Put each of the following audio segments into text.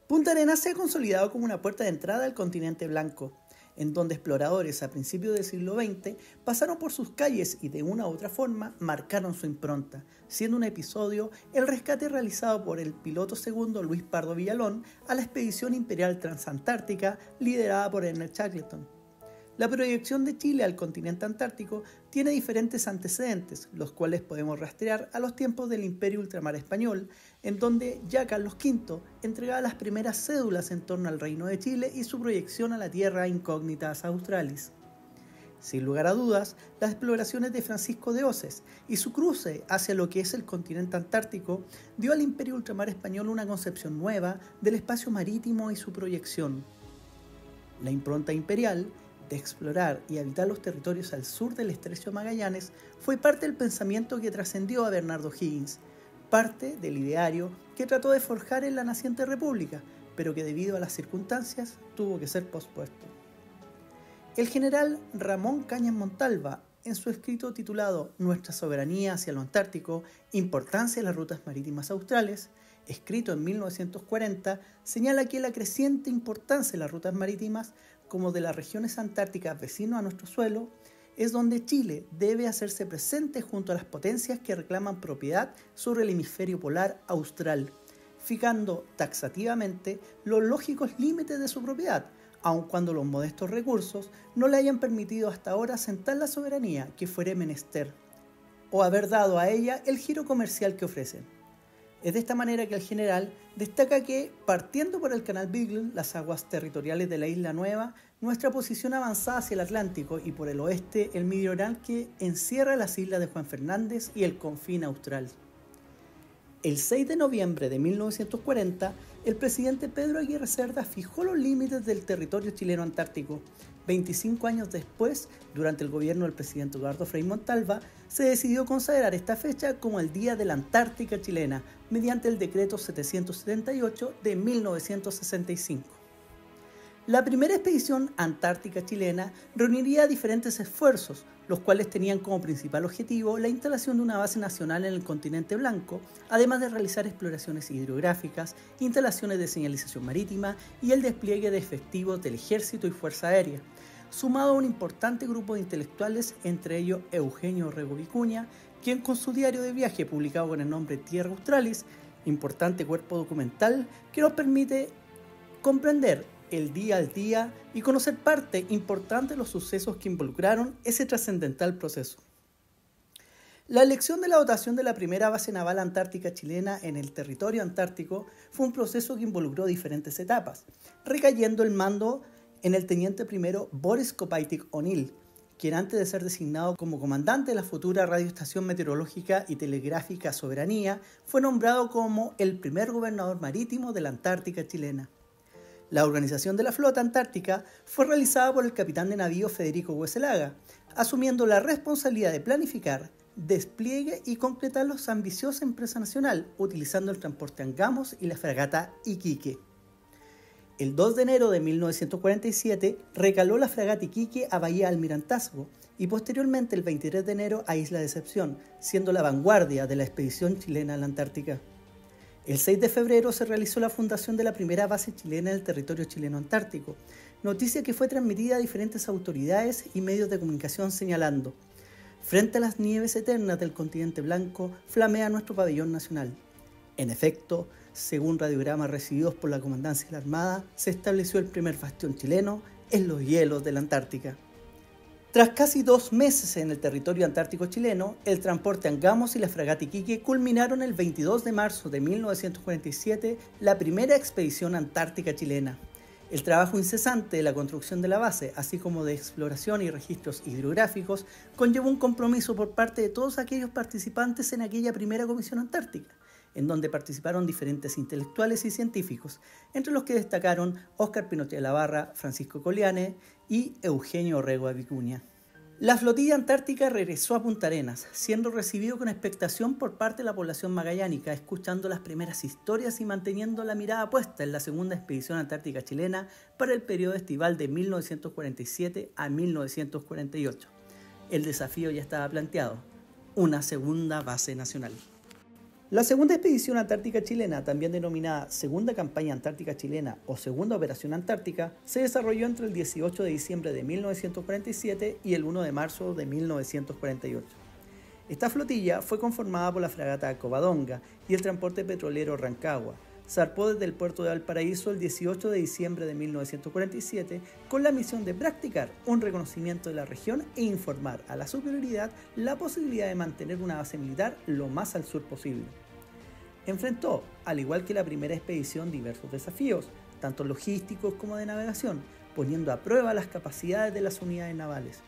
Punta Arenas se ha consolidado como una puerta de entrada al continente blanco, en donde exploradores a principios del siglo XX pasaron por sus calles y de una u otra forma marcaron su impronta, siendo un episodio el rescate realizado por el piloto segundo Luis Pardo Villalón a la expedición imperial transantártica liderada por Ernest Shackleton. La proyección de Chile al continente antártico tiene diferentes antecedentes, los cuales podemos rastrear a los tiempos del Imperio Ultramar Español, en donde ya Carlos V entregaba las primeras cédulas en torno al Reino de Chile y su proyección a la Tierra Incógnitas Australis. Sin lugar a dudas, las exploraciones de Francisco de Oces y su cruce hacia lo que es el continente antártico dio al Imperio Ultramar Español una concepción nueva del espacio marítimo y su proyección. La impronta imperial de explorar y habitar los territorios al sur del Estrecho de Magallanes fue parte del pensamiento que trascendió a Bernardo Higgins, parte del ideario que trató de forjar en la naciente república, pero que debido a las circunstancias tuvo que ser pospuesto. El general Ramón Cañas Montalva, en su escrito titulado Nuestra soberanía hacia lo antártico, importancia de las rutas marítimas australes, escrito en 1940, señala que la creciente importancia de las rutas marítimas como de las regiones antárticas vecinas a nuestro suelo, es donde Chile debe hacerse presente junto a las potencias que reclaman propiedad sobre el hemisferio polar austral, fijando taxativamente los lógicos límites de su propiedad, aun cuando los modestos recursos no le hayan permitido hasta ahora sentar la soberanía que fuere menester, o haber dado a ella el giro comercial que ofrecen. Es de esta manera que el general destaca que, partiendo por el canal Beagle, las aguas territoriales de la Isla Nueva, nuestra posición avanzada hacia el Atlántico y por el oeste el meridional que encierra las islas de Juan Fernández y el confín austral. El 6 de noviembre de 1940, el presidente Pedro Aguirre Cerda fijó los límites del territorio chileno antártico. 25 años después, durante el gobierno del presidente Eduardo Frei Montalva, se decidió consagrar esta fecha como el Día de la Antártica Chilena, mediante el Decreto 778 de 1965. La primera expedición antártica chilena reuniría diferentes esfuerzos, los cuales tenían como principal objetivo la instalación de una base nacional en el continente blanco, además de realizar exploraciones hidrográficas, instalaciones de señalización marítima y el despliegue de efectivos del Ejército y Fuerza Aérea, sumado a un importante grupo de intelectuales, entre ellos Eugenio Orrego Vicuña, quien con su diario de viaje publicado con el nombre Tierra Australis, importante cuerpo documental que nos permite comprender el día al día y conocer parte importante de los sucesos que involucraron ese trascendental proceso. La elección de la dotación de la primera base naval antártica chilena en el territorio antártico fue un proceso que involucró diferentes etapas, recayendo el mando en el teniente primero Boris Kopaitik O'Neill, quien antes de ser designado como comandante de la futura radioestación meteorológica y telegráfica Soberanía, fue nombrado como el primer gobernador marítimo de la Antártica chilena. La organización de la flota antártica fue realizada por el capitán de navío Federico Hueselaga, asumiendo la responsabilidad de planificar, despliegue y concretar la ambiciosa empresa nacional, utilizando el transporte Angamos y la fragata Iquique. El 2 de enero de 1947 recaló la fragata Iquique a Bahía Almirantazgo y posteriormente el 23 de enero a Isla Decepción, siendo la vanguardia de la expedición chilena a la Antártica. El 6 de febrero se realizó la fundación de la primera base chilena en el territorio chileno antártico, noticia que fue transmitida a diferentes autoridades y medios de comunicación señalando: frente a las nieves eternas del continente blanco, flamea nuestro pabellón nacional. En efecto, según radiogramas recibidos por la Comandancia de la Armada, se estableció el primer bastión chileno en los hielos de la Antártica. Tras casi 2 meses en el territorio antártico chileno, el transporte Angamos y la fragata Iquique culminaron el 22 de marzo de 1947 la primera expedición antártica chilena. El trabajo incesante de la construcción de la base, así como de exploración y registros hidrográficos, conllevó un compromiso por parte de todos aquellos participantes en aquella primera comisión antártica, en donde participaron diferentes intelectuales y científicos, entre los que destacaron Óscar Pinochet de la Barra, Francisco Coliane y Eugenio Orrego Vicuña. La flotilla antártica regresó a Punta Arenas, siendo recibido con expectación por parte de la población magallánica, escuchando las primeras historias y manteniendo la mirada puesta en la segunda expedición antártica chilena para el periodo estival de 1947 a 1948. El desafío ya estaba planteado: una segunda base nacional. La segunda expedición antártica chilena, también denominada Segunda Campaña Antártica Chilena o Segunda Operación Antártica, se desarrolló entre el 18 de diciembre de 1947 y el 1 de marzo de 1948. Esta flotilla fue conformada por la fragata Covadonga y el transporte petrolero Rancagua. Zarpó desde el puerto de Valparaíso el 18 de diciembre de 1947 con la misión de practicar un reconocimiento de la región e informar a la superioridad la posibilidad de mantener una base militar lo más al sur posible. Enfrentó, al igual que la primera expedición, diversos desafíos, tanto logísticos como de navegación, poniendo a prueba las capacidades de las unidades navales.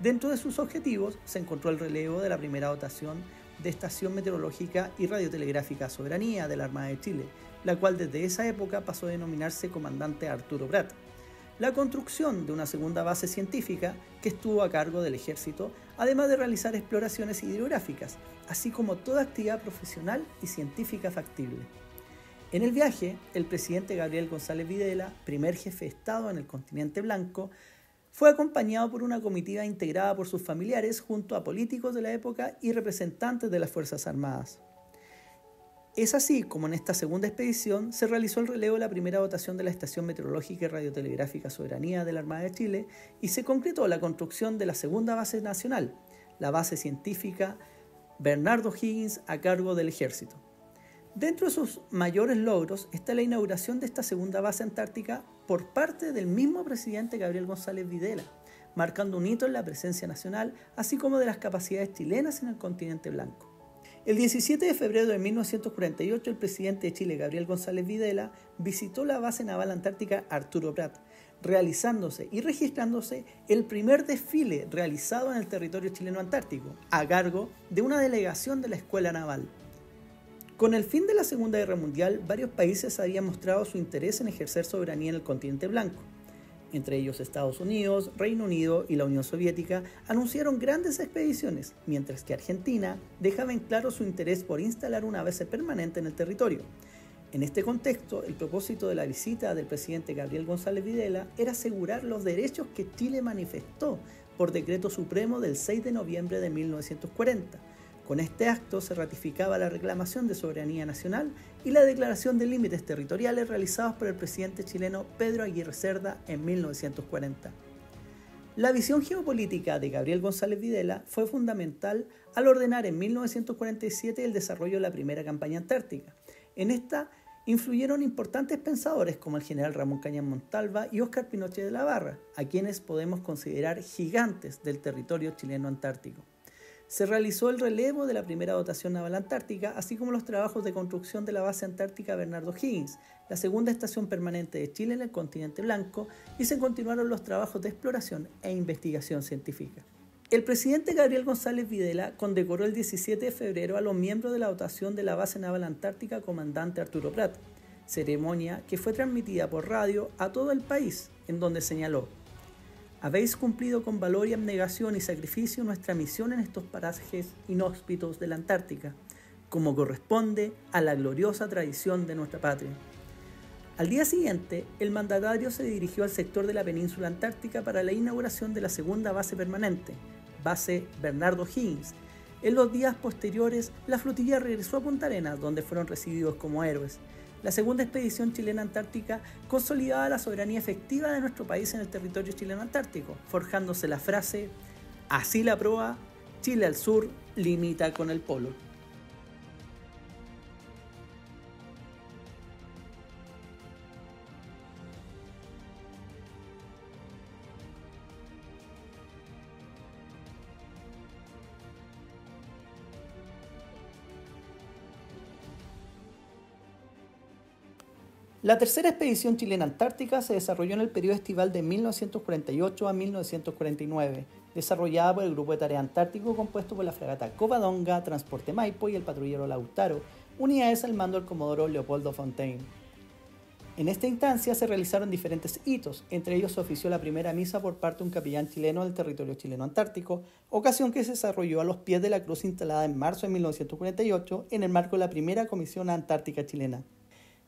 Dentro de sus objetivos se encontró el relevo de la primera dotación de Estación Meteorológica y Radiotelegráfica Soberanía de la Armada de Chile, la cual desde esa época pasó a denominarse Comandante Arturo Prat. La construcción de una segunda base científica que estuvo a cargo del Ejército, además de realizar exploraciones hidrográficas, así como toda actividad profesional y científica factible. En el viaje, el presidente Gabriel González Videla, primer jefe de Estado en el continente blanco, fue acompañado por una comitiva integrada por sus familiares junto a políticos de la época y representantes de las Fuerzas Armadas. Es así como en esta segunda expedición se realizó el relevo de la primera dotación de la Estación Meteorológica y Radiotelegráfica Soberanía de la Armada de Chile y se concretó la construcción de la segunda base nacional, la base científica Bernardo Higgins a cargo del Ejército. Dentro de sus mayores logros está la inauguración de esta segunda base antártica por parte del mismo presidente Gabriel González Videla, marcando un hito en la presencia nacional, así como de las capacidades chilenas en el continente blanco. El 17 de febrero de 1948, el presidente de Chile, Gabriel González Videla, visitó la base naval antártica Arturo Prat, realizándose y registrándose el primer desfile realizado en el territorio chileno antártico, a cargo de una delegación de la Escuela Naval. Con el fin de la Segunda Guerra Mundial, varios países habían mostrado su interés en ejercer soberanía en el continente blanco. Entre ellos Estados Unidos, Reino Unido y la Unión Soviética anunciaron grandes expediciones, mientras que Argentina dejaba en claro su interés por instalar una base permanente en el territorio. En este contexto, el propósito de la visita del presidente Gabriel González Videla era asegurar los derechos que Chile manifestó por decreto supremo del 6 de noviembre de 1940. Con este acto se ratificaba la reclamación de soberanía nacional y la declaración de límites territoriales realizados por el presidente chileno Pedro Aguirre Cerda en 1940. La visión geopolítica de Gabriel González Videla fue fundamental al ordenar en 1947 el desarrollo de la primera campaña antártica. En esta influyeron importantes pensadores como el general Ramón Cañas Montalva y Óscar Pinochet de la Barra, a quienes podemos considerar gigantes del territorio chileno antártico. Se realizó el relevo de la primera dotación naval antártica, así como los trabajos de construcción de la base antártica Bernardo Higgins, la segunda estación permanente de Chile en el continente blanco, y se continuaron los trabajos de exploración e investigación científica. El presidente Gabriel González Videla condecoró el 17 de febrero a los miembros de la dotación de la base naval antártica Comandante Arturo Prat, ceremonia que fue transmitida por radio a todo el país, en donde señaló: habéis cumplido con valor y abnegación y sacrificio nuestra misión en estos parajes inhóspitos de la Antártica, como corresponde a la gloriosa tradición de nuestra patria. Al día siguiente, el mandatario se dirigió al sector de la península antártica para la inauguración de la segunda base permanente, base Bernardo Higgins. En los días posteriores, la flotilla regresó a Punta Arenas, donde fueron recibidos como héroes. La segunda expedición chilena antártica consolidaba la soberanía efectiva de nuestro país en el territorio chileno antártico, forjándose la frase: así la proa, Chile al sur limita con el polo. La tercera expedición chilena antártica se desarrolló en el periodo estival de 1948 a 1949, desarrollada por el Grupo de Tarea Antártico compuesto por la fragata Covadonga, Transporte Maipo y el patrullero Lautaro, unidades al mando del comodoro Leopoldo Fontaine. En esta instancia se realizaron diferentes hitos, entre ellos se ofició la primera misa por parte de un capellán chileno del territorio chileno antártico, ocasión que se desarrolló a los pies de la cruz instalada en marzo de 1948 en el marco de la primera Comisión Antártica chilena.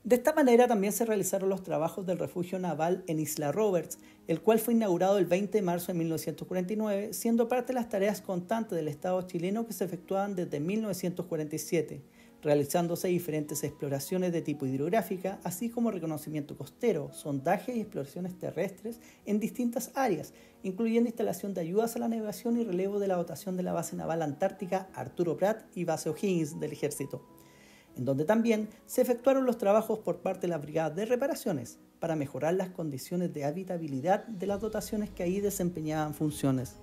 De esta manera también se realizaron los trabajos del refugio naval en Isla Roberts, el cual fue inaugurado el 20 de marzo de 1949, siendo parte de las tareas constantes del Estado chileno que se efectuaban desde 1947. realizándose diferentes exploraciones de tipo hidrográfica, así como reconocimiento costero, sondaje y exploraciones terrestres en distintas áreas, incluyendo instalación de ayudas a la navegación y relevo de la dotación de la base naval antártica Arturo Prat y base O'Higgins del Ejército, en donde también se efectuaron los trabajos por parte de la Brigada de Reparaciones para mejorar las condiciones de habitabilidad de las dotaciones que ahí desempeñaban funciones.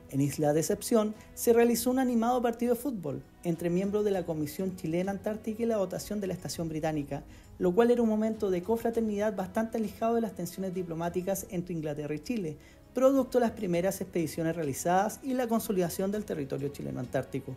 En Isla Decepción se realizó un animado partido de fútbol entre miembros de la Comisión Chilena Antártica y la dotación de la Estación Británica, lo cual era un momento de confraternidad bastante alejado de las tensiones diplomáticas entre Inglaterra y Chile, producto de las primeras expediciones realizadas y la consolidación del territorio chileno antártico.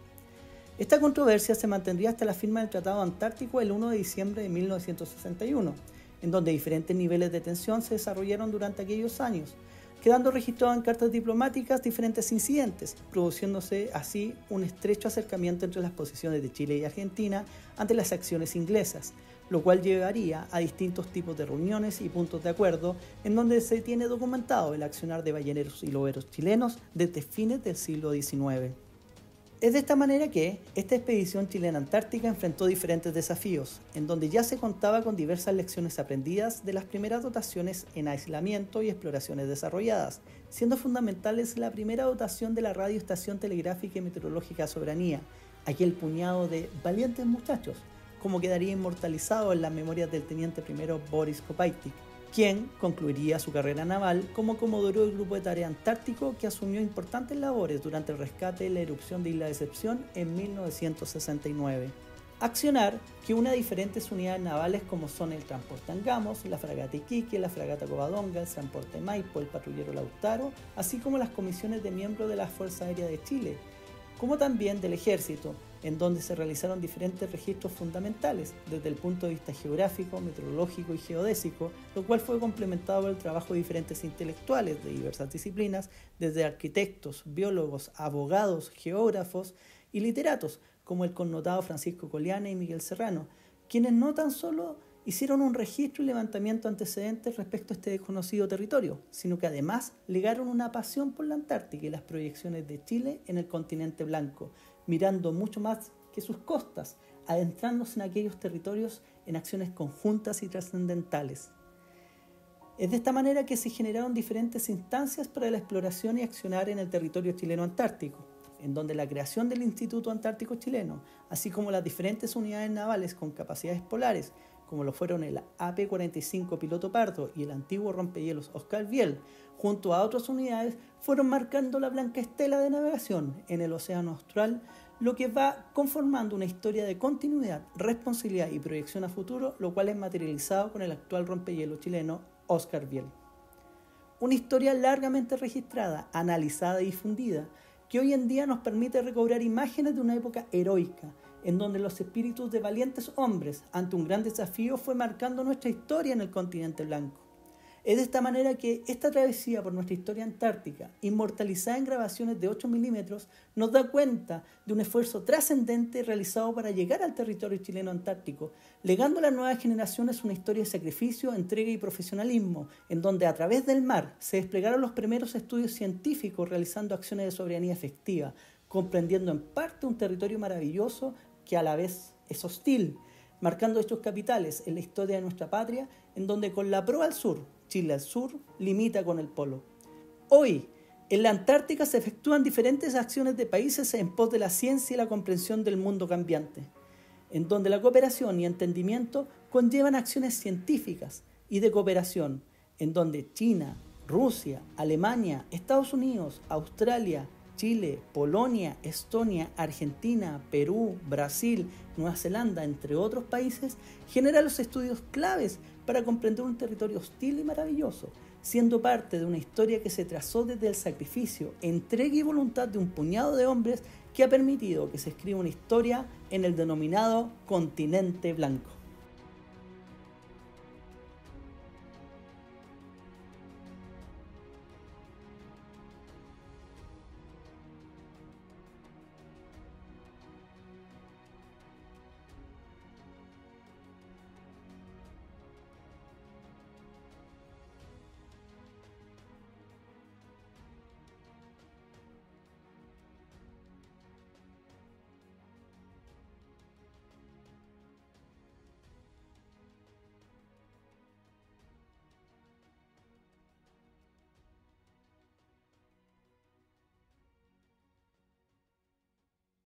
Esta controversia se mantendría hasta la firma del Tratado Antártico el 1 de diciembre de 1961, en donde diferentes niveles de tensión se desarrollaron durante aquellos años, quedando registrado en cartas diplomáticas diferentes incidentes, produciéndose así un estrecho acercamiento entre las posiciones de Chile y Argentina ante las acciones inglesas, lo cual llevaría a distintos tipos de reuniones y puntos de acuerdo en donde se tiene documentado el accionar de balleneros y loberos chilenos desde fines del siglo XIX. Es de esta manera que esta expedición chilena antártica enfrentó diferentes desafíos, en donde ya se contaba con diversas lecciones aprendidas de las primeras dotaciones en aislamiento y exploraciones desarrolladas, siendo fundamentales la primera dotación de la radioestación telegráfica y meteorológica Soberanía, aquel puñado de valientes muchachos, como quedaría inmortalizado en las memorias del teniente primero Boris Kopaitik, quien concluiría su carrera naval como comodoro del Grupo de Tarea Antártico, que asumió importantes labores durante el rescate de la erupción de Isla Decepción en 1969. Accionar que une a diferentes unidades navales como son el transporte Angamos, la fragata Iquique, la fragata Covadonga, el transporte Maipo, el patrullero Lautaro, así como las comisiones de miembros de la Fuerza Aérea de Chile, como también del Ejército, en donde se realizaron diferentes registros fundamentales desde el punto de vista geográfico, meteorológico y geodésico, lo cual fue complementado por el trabajo de diferentes intelectuales de diversas disciplinas, desde arquitectos, biólogos, abogados, geógrafos y literatos, como el connotado Francisco Coliana y Miguel Serrano, quienes no tan solo hicieron un registro y levantamiento de antecedentes respecto a este desconocido territorio, sino que además legaron una pasión por la Antártica y las proyecciones de Chile en el continente blanco, mirando mucho más que sus costas, adentrándose en aquellos territorios en acciones conjuntas y trascendentales. Es de esta manera que se generaron diferentes instancias para la exploración y accionar en el territorio chileno antártico, en donde la creación del Instituto Antártico Chileno, así como las diferentes unidades navales con capacidades polares, como lo fueron el AP-45 Piloto Pardo y el antiguo rompehielos Oscar Viel, junto a otras unidades, fueron marcando la blanca estela de navegación en el Océano Austral, lo que va conformando una historia de continuidad, responsabilidad y proyección a futuro, lo cual es materializado con el actual rompehielos chileno Oscar Viel. Una historia largamente registrada, analizada y difundida, que hoy en día nos permite recobrar imágenes de una época heroica, en donde los espíritus de valientes hombres ante un gran desafío fue marcando nuestra historia en el continente blanco. Es de esta manera que esta travesía por nuestra historia antártica, inmortalizada en grabaciones de 8 milímetros, nos da cuenta de un esfuerzo trascendente realizado para llegar al territorio chileno antártico, legando a las nuevas generaciones una historia de sacrificio, entrega y profesionalismo, en donde a través del mar se desplegaron los primeros estudios científicos realizando acciones de soberanía efectiva, comprendiendo en parte un territorio maravilloso que a la vez es hostil, marcando hechos capitales en la historia de nuestra patria, en donde con la proa al sur, Chile al sur, limita con el polo. Hoy, en la Antártica se efectúan diferentes acciones de países en pos de la ciencia y la comprensión del mundo cambiante, en donde la cooperación y entendimiento conllevan acciones científicas y de cooperación, en donde China, Rusia, Alemania, Estados Unidos, Australia, Chile, Polonia, Estonia, Argentina, Perú, Brasil, Nueva Zelanda, entre otros países, generan los estudios claves para comprender un territorio hostil y maravilloso, siendo parte de una historia que se trazó desde el sacrificio, entrega y voluntad de un puñado de hombres que ha permitido que se escriba una historia en el denominado Continente Blanco.